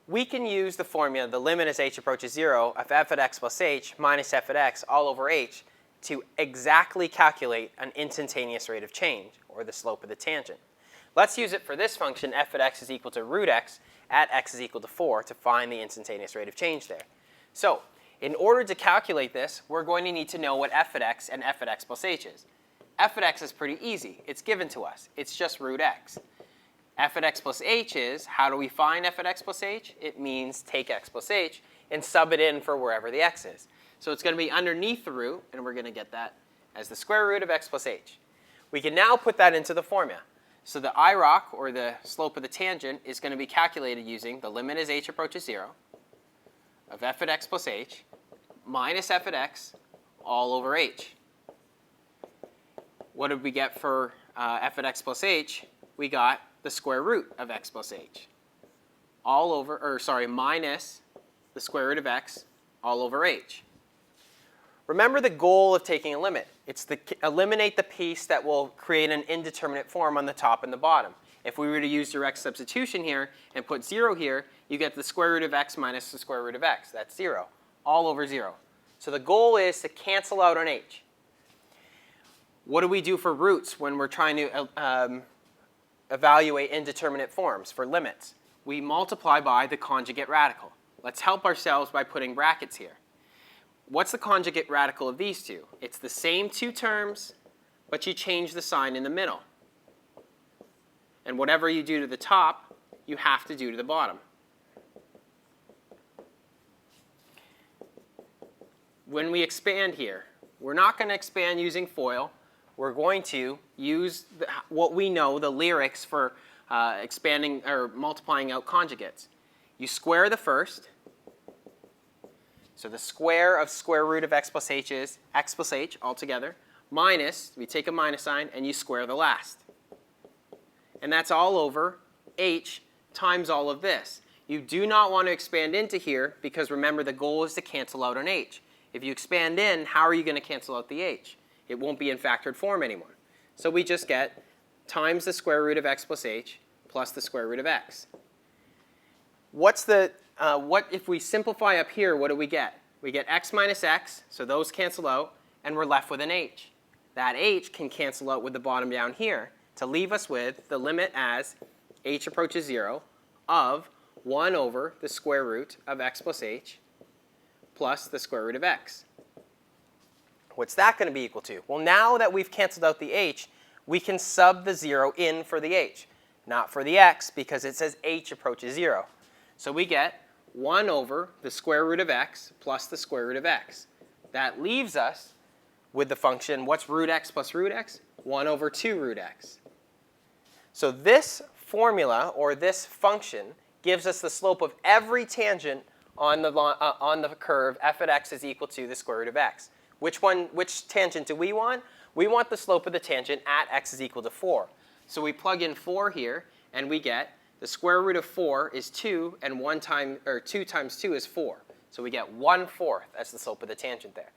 we can use the formula, the limit as h approaches 0, of f at x plus h minus f at x all over h to exactly calculate an instantaneous rate of change, or the slope of the tangent. Let's use it for this function, f at x is equal to root x at x is equal to 4, to find the instantaneous rate of change there. So in order to calculate this, we're going to need to know what f at x and f at x plus h is. F at x is pretty easy. It's given to us. It's just root x. F at x plus h is, how do we find f at x plus h? It means take x plus h and sub it in for wherever the x is. So it's going to be underneath the root, and we're going to get that as the square root of x plus h. We can now put that into the formula. So the IROC, or the slope of the tangent, is going to be calculated using the limit as h approaches 0 of f at x plus h minus f at x all over h. What did we get for f at x plus h? We got the square root of x plus h all over, or sorry, minus the square root of x all over h. Remember the goal of taking a limit. It's to eliminate the piece that will create an indeterminate form on the top and the bottom. If we were to use direct substitution here and put 0 here, you get the square root of x minus the square root of x. That's 0, all over 0. So the goal is to cancel out on h. What do we do for roots when we're trying to evaluate indeterminate forms for limits? We multiply by the conjugate radical. Let's help ourselves by putting brackets here. What's the conjugate radical of these two? It's the same two terms, but you change the sign in the middle. And whatever you do to the top, you have to do to the bottom. When we expand here, we're not going to expand using FOIL. We're going to use what we know, the lyrics for expanding or multiplying out conjugates. You square the first. So the square of square root of x plus h is x plus h altogether, minus, we take a minus sign, and you square the last. And that's all over h times all of this. You do not want to expand into here because remember the goal is to cancel out on h. If you expand in, how are you going to cancel out the h? It won't be in factored form anymore. So we just get times the square root of x plus h plus the square root of x. What if we simplify up here, what do we get? We get x minus x, so those cancel out, and we're left with an h. That h can cancel out with the bottom down here to leave us with the limit as h approaches 0 of 1 over the square root of x plus h plus the square root of x. What's that going to be equal to? Well, now that we've canceled out the h, we can sub the 0 in for the h, not for the x, because it says h approaches 0. So we get 1 over the square root of x plus the square root of x. That leaves us with the function, what's root x plus root x? 1 over 2 root x. So this formula, or this function, gives us the slope of every tangent on the curve f at x is equal to the square root of x. Which tangent do we want? We want the slope of the tangent at x is equal to 4. So we plug in 4 here, and we get the square root of 4 is 2, and 2 times 2 is 4. So we get 1/4 as the slope of the tangent there.